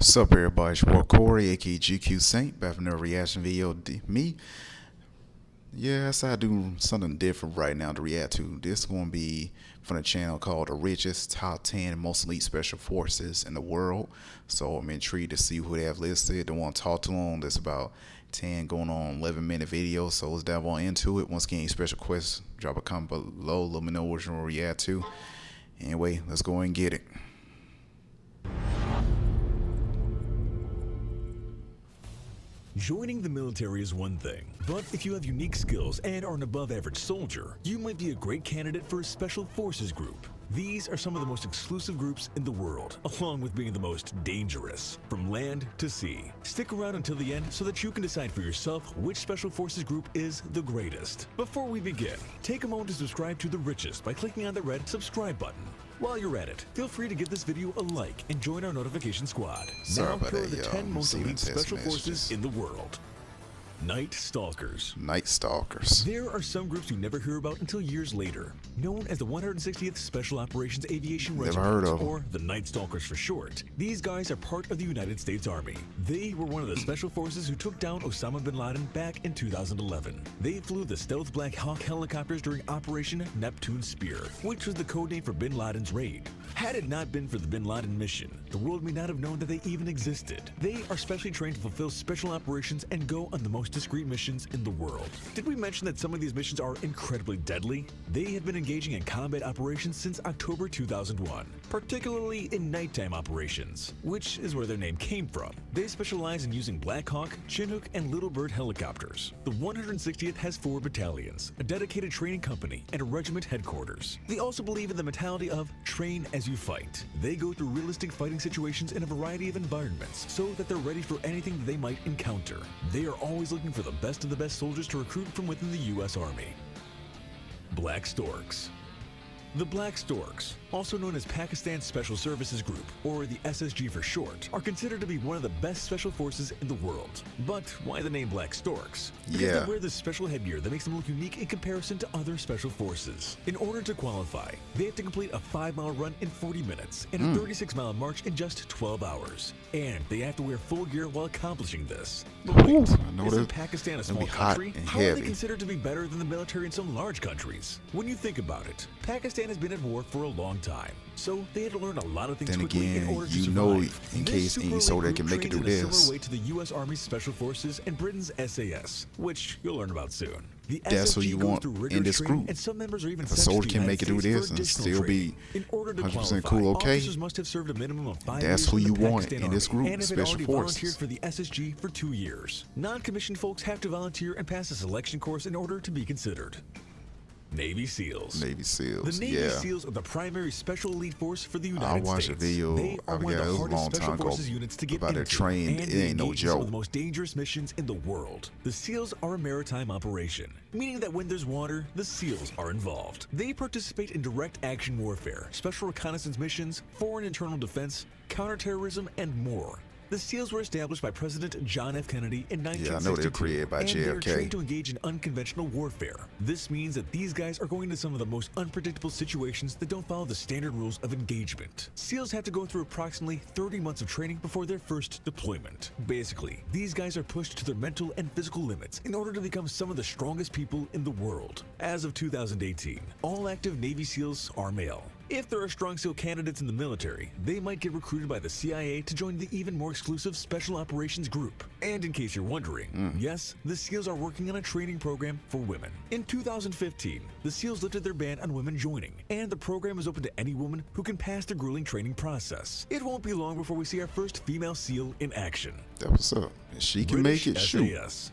Sup everybody, it's your boy Corey, aka GQ Saint, back from another reaction video. Me, yeah, I decided to do something different right now to react to. This is going to be from a channel called The Richest Top 10 Most Elite Special Forces in the World. So I'm intrigued to see who they have listed. Don't want to talk too long. That's about 10 going on 11-minute video. So let's dive on into it. Once again, any special questions, drop a comment below. Let me know what you want to react to. Anyway, let's go and get it. Joining the military is one thing, but if you have unique skills and are an above-average soldier, you might be a great candidate for a Special Forces group. These are some of the most exclusive groups in the world, along with being the most dangerous, from land to sea. Stick around until the end so that you can decide for yourself which Special Forces group is the greatest. Before we begin, take a moment to subscribe to The Richest by clicking on the red subscribe button. While you're at it, feel free to give this video a like and join our notification squad. Sorry Now about for that, the 10 most elite special messages. forces in the world. Night Stalkers. Night Stalkers. There are some groups you never hear about until years later. Known as the 160th Special Operations Aviation Never Regiment, heard of them. or the Night Stalkers for short, these guys are part of the United States Army. They were one of the special forces who took down Osama bin Laden back in 2011. They flew the stealth Black Hawk helicopters during Operation Neptune Spear, which was the codename for bin Laden's raid. Had it not been for the bin Laden mission, the world may not have known that they even existed. They are specially trained to fulfill special operations and go on the most discreet missions in the world. Did we mention that some of these missions are incredibly deadly? They have been engaging in combat operations since October 2001, particularly in nighttime operations, which is where their name came from. They specialize in using Black Hawk, Chinook, and Little Bird helicopters. The 160th has 4 battalions, a dedicated training company, and a regiment headquarters. They also believe in the mentality of train as you fight. They go through realistic fighting situations in a variety of environments so that they're ready for anything they might encounter. They are always looking for the best of the best soldiers to recruit from within the U.S. Army. Black Storks. The Black Storks, also known as Pakistan Special Services Group, or the SSG for short, are considered to be one of the best special forces in the world. But why the name Black Storks? Because they wear this special headgear that makes them look unique in comparison to other special forces. In order to qualify, they have to complete a 5-mile run in 40 minutes and a 36-mile march in just 12 hours. And they have to wear full gear while accomplishing this. But wait, isn't Pakistan a small country? How are they considered to be better than the military in some large countries? When you think about it, Pakistan has been at war for a long time, so they had to learn a lot of things quickly in order to survive. In case any soldier can make it through this. Similar way to the U.S. Army Special Forces and Britain's SAS, which you'll learn about soon. The That's who you want in this group. And some members are even if a soldier can make it through this and still be 100% cool, okay, officers must have served a minimum of 5 that's years who in you the want Pakistan in this Army, group, and have Special already Forces. volunteered for the SSG for 2 years. Non-commissioned folks have to volunteer and pass a selection course in order to be considered. Navy SEALs. Navy SEALs. The Navy SEALs are the primary special elite force for the United States. I watched a video. They are one of the hardest special forces units to get into, trained. and it ain't no engage in some joke. of the most dangerous missions in the world. The SEALs are a maritime operation, meaning that when there's water, the SEALs are involved. They participate in direct action warfare, special reconnaissance missions, foreign internal defense, counterterrorism, and more. The SEALs were established by President John F. Kennedy in 1962. I know they were created by and JFK. they're trained to engage in unconventional warfare. This means that these guys are going into some of the most unpredictable situations that don't follow the standard rules of engagement. SEALs have to go through approximately 30 months of training before their first deployment. Basically, these guys are pushed to their mental and physical limits in order to become some of the strongest people in the world. As of 2018, all active Navy SEALs are male. If there are strong SEAL candidates in the military, they might get recruited by the CIA to join the even more exclusive Special Operations Group. And in case you're wondering, yes, the SEALs are working on a training program for women. In 2015, the SEALs lifted their ban on women joining, and the program is open to any woman who can pass the grueling training process. It won't be long before we see our first female SEAL in action. That was up. If she can make it, shoot. SAS.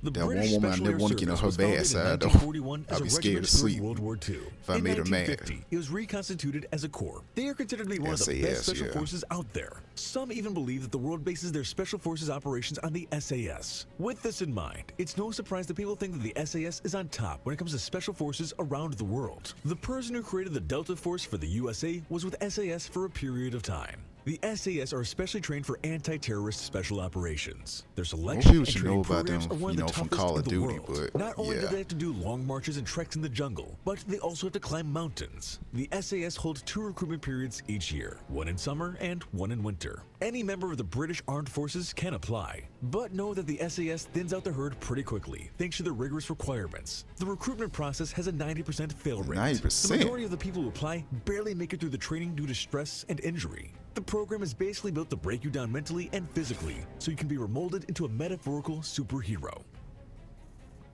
The That British one woman I Special never Air want to get on Service her was bad founded in side, though. 1941 as I'd a be scared to regiment sleep during World War II. if I In made her mad. 1950, it was reconstituted as a corps. They are considered to be one of the best special forces out there. Some even believe that the world bases their special forces operations on the SAS. With this in mind, it's no surprise that people think that the SAS is on top when it comes to special forces around the world. The person who created the Delta Force for the USA was with SAS for a period of time. The SAS are especially trained for anti-terrorist special operations. Their Most selection people and should training know about programs them, are one you of know, the from toughest Call in of the Duty, world. but Not only do yeah. they have to do long marches and treks in the jungle, but they also have to climb mountains. The SAS holds 2 recruitment periods each year, one in summer and one in winter. Any member of the British Armed Forces can apply, but know that the SAS thins out the herd pretty quickly thanks to the rigorous requirements. The recruitment process has a 90% fail rate. 90%? The majority of the people who apply barely make it through the training due to stress and injury. The program is basically built to break you down mentally and physically so you can be remolded into a metaphorical superhero.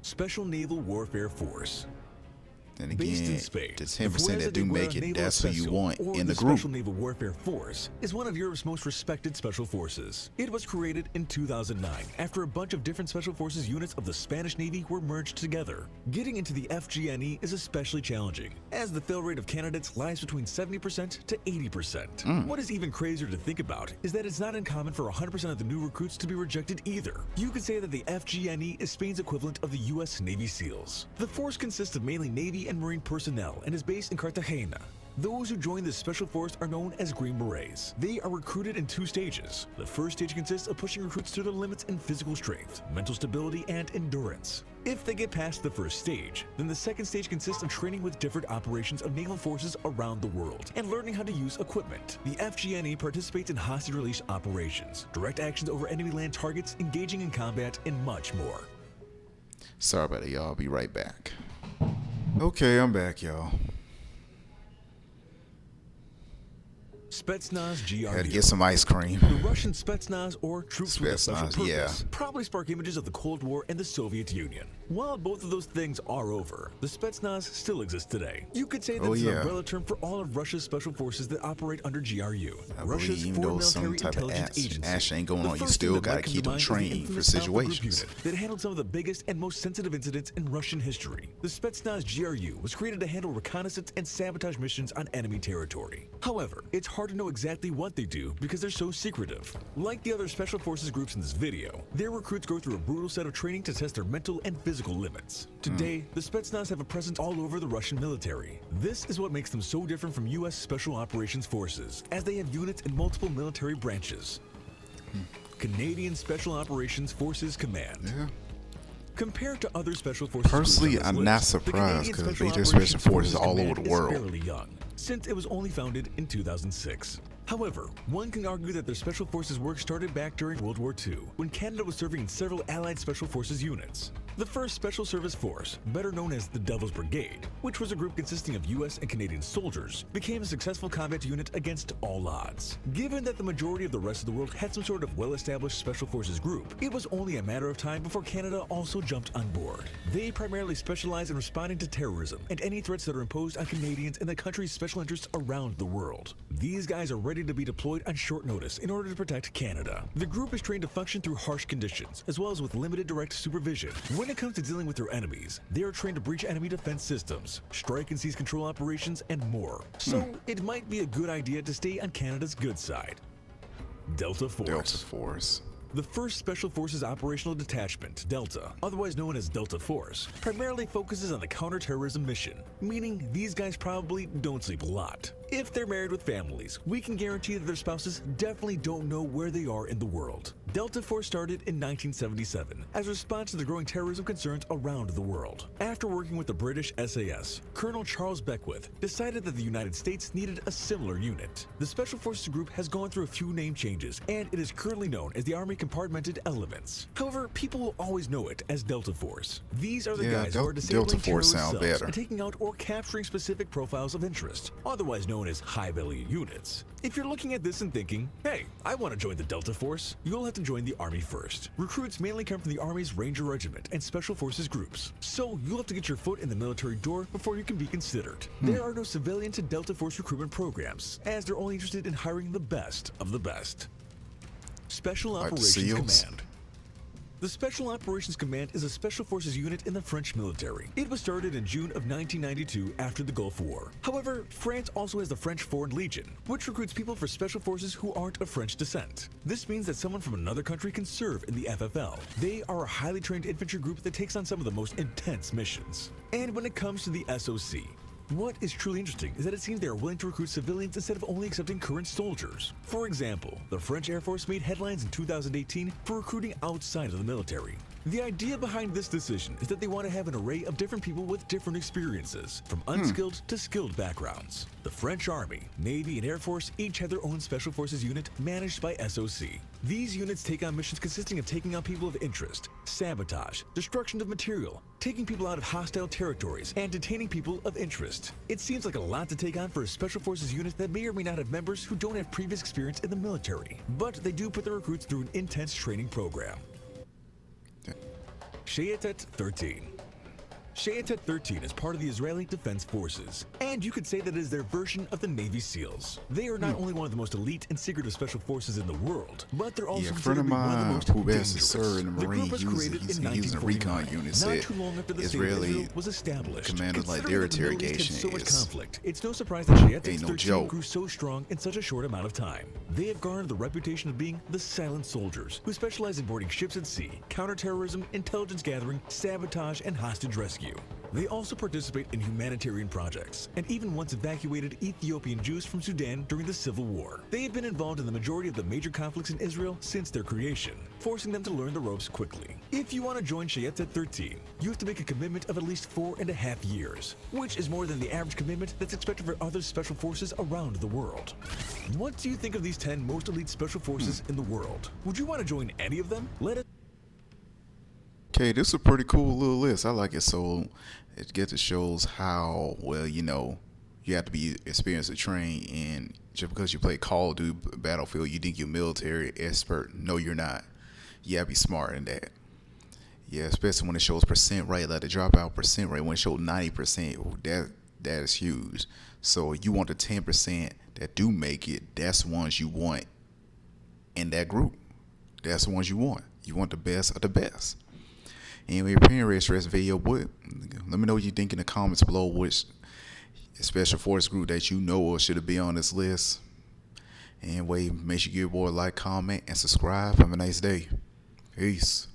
Special Naval Warfare Force. And Based again, in Spain, the the 10% that do Fuerza de make Guerra it, Naval that's who you Especial, want or in the Special group. Naval Warfare Force is one of Europe's most respected special forces. It was created in 2009 after a bunch of different special forces units of the Spanish Navy were merged together. Getting into the FGNE is especially challenging, as the fail rate of candidates lies between 70% to 80%. What is even crazier to think about is that it's not uncommon for 100% of the new recruits to be rejected either. You could say that the FGNE is Spain's equivalent of the US Navy SEALs. The force consists of mainly Navy and Marine personnel and is based in Cartagena. Those who join this special force are known as Green Berets. They are recruited in 2 stages. The first stage consists of pushing recruits to their limits in physical strength, mental stability, and endurance. If they get past the first stage, then the second stage consists of training with different operations of naval forces around the world and learning how to use equipment. The FGNE participates in hostage release operations, direct actions over enemy land targets, engaging in combat, and much more. Sorry about it, y'all. I'll be right back. Okay, I'm back, y'all. Spetsnaz GRU. Had to get some ice cream. The Russian Spetsnaz, or troops with a special Spetsnaz, yeah. purpose, probably spark images of the Cold War and the Soviet Union. While both of those things are over, the Spetsnaz still exists today. You could say that Oh, it's an yeah. umbrella term for all of Russia's special forces that operate under GRU. I Russia's believe even Foreign though some Military type of Intelligence Agency. action ain't going The on, you first still thing that gotta might come keep to them mind is the trained for infamous Alpha Group situations. unit that handled some of the biggest and most sensitive incidents in Russian history. The Spetsnaz GRU was created to handle reconnaissance and sabotage missions on enemy territory. However, it's hard to know exactly what they do because they're so secretive. Like the other special forces groups in this video, their recruits go through a brutal set of training to test their mental and physical limits. Today, the Spetsnaz have a presence all over the Russian military. This is what makes them so different from US Special Operations Forces, as they have units in multiple military branches. Canadian Special Operations Forces Command. Yeah. Compared to other special forces Personally, groups on this I'm not list, the surprised Canadian 'cause Special there's Operations special forces all Command over the is world. fairly young, since it was only founded in 2006. However, one can argue that their special forces work started back during World War II, when Canada was serving in several Allied Special Forces units. The first Special Service Force, better known as the Devil's Brigade, which was a group consisting of US and Canadian soldiers, became a successful combat unit against all odds. Given that the majority of the rest of the world had some sort of well-established Special Forces group, it was only a matter of time before Canada also jumped on board. They primarily specialize in responding to terrorism and any threats that are imposed on Canadians and the country's special interests around the world. These guys are ready to be deployed on short notice in order to protect Canada. The group is trained to function through harsh conditions, as well as with limited direct supervision. When it comes to dealing with their enemies, they are trained to breach enemy defense systems, strike and seize control operations, and more. So it might be a good idea to stay on Canada's good side. Delta Force. Delta Force. The first Special Forces Operational Detachment, Delta, otherwise known as Delta Force, primarily focuses on the counterterrorism mission, meaning these guys probably don't sleep a lot. If they're married with families, we can guarantee that their spouses definitely don't know where they are in the world. Delta Force started in 1977 as a response to the growing terrorism concerns around the world. After working with the British SAS, Colonel Charles Beckwith decided that the United States needed a similar unit. The Special Forces Group has gone through a few name changes, and it is currently known as the Army Compartmented Elements. However, people will always know it as Delta Force. These are the guys who are disabling Delta Force terrorist sound cells better. and taking out or capturing specific profiles of interest, otherwise known as high-value units. If you're looking at this and thinking, hey, I want to join the Delta Force, you'll have to join the Army first. Recruits mainly come from the Army's Ranger Regiment and Special Forces groups, so you'll have to get your foot in the military door before you can be considered. There are no civilian to Delta Force recruitment programs, as they're only interested in hiring the best of the best. Special Like the Operations SEALs? Command. The Special Operations Command is a special forces unit in the French military. It was started in June of 1992 after the Gulf War. However, France also has the French Foreign Legion, which recruits people for special forces who aren't of French descent. This means that someone from another country can serve in the FFL. They are a highly trained infantry group that takes on some of the most intense missions. And when it comes to the SOC, What is truly interesting is that it seems they are willing to recruit civilians instead of only accepting current soldiers. For example, the French Air Force made headlines in 2018 for recruiting outside of the military. The idea behind this decision is that they want to have an array of different people with different experiences, from unskilled to skilled backgrounds. The French Army, Navy, and Air Force each have their own Special Forces unit managed by SOC. These units take on missions consisting of taking out people of interest, sabotage, destruction of material, taking people out of hostile territories, and detaining people of interest. It seems like a lot to take on for a Special Forces unit that may or may not have members who don't have previous experience in the military, but they do put their recruits through an intense training program. Shayetet 13. Shayetet 13 is part of the Israeli Defense Forces, and you could say that it is their version of the Navy SEALs. They are not only one of the most elite and secretive special forces in the world, but they're also friend considered of to be one of the mine most who dangerous. best served in the The group Marine was created in using a 1949, recon unit not said too long after the state Israeli of Israel was established. commanders like Considering their that the Middle East had interrogation so much is conflict, it's no surprise that Shayetet ain't no 13 joke. grew so strong in such a short amount of time. They have garnered the reputation of being the silent soldiers, who specialize in boarding ships at sea, counterterrorism, intelligence gathering, sabotage, and hostage rescue. They also participate in humanitarian projects, and even once evacuated Ethiopian Jews from Sudan during the Civil War. They have been involved in the majority of the major conflicts in Israel since their creation, forcing them to learn the ropes quickly. If you want to join Shayetet 13, you have to make a commitment of at least 4.5 years, which is more than the average commitment that's expected for other special forces around the world. What do you think of these 10 most elite special forces in the world? Would you want to join any of them? Let us Okay, this is a pretty cool little list. I like it. So it gets to shows how well, you have to be experienced and trained. And just because you play Call of Duty Battlefield, you think you're military expert. No, you're not. You gotta be smart in that. Yeah, especially when it shows percent rate, like the dropout percent rate. When it shows 90%, that is huge. So you want the 10% that do make it. That's the ones you want in that group. That's the ones you want. You want the best of the best. Anyway, opinion race rest video. Let me know what you think in the comments below. Which special force group that you know or should be on this list. Anyway, make sure you give a boy a like, comment, and subscribe. Have a nice day. Peace.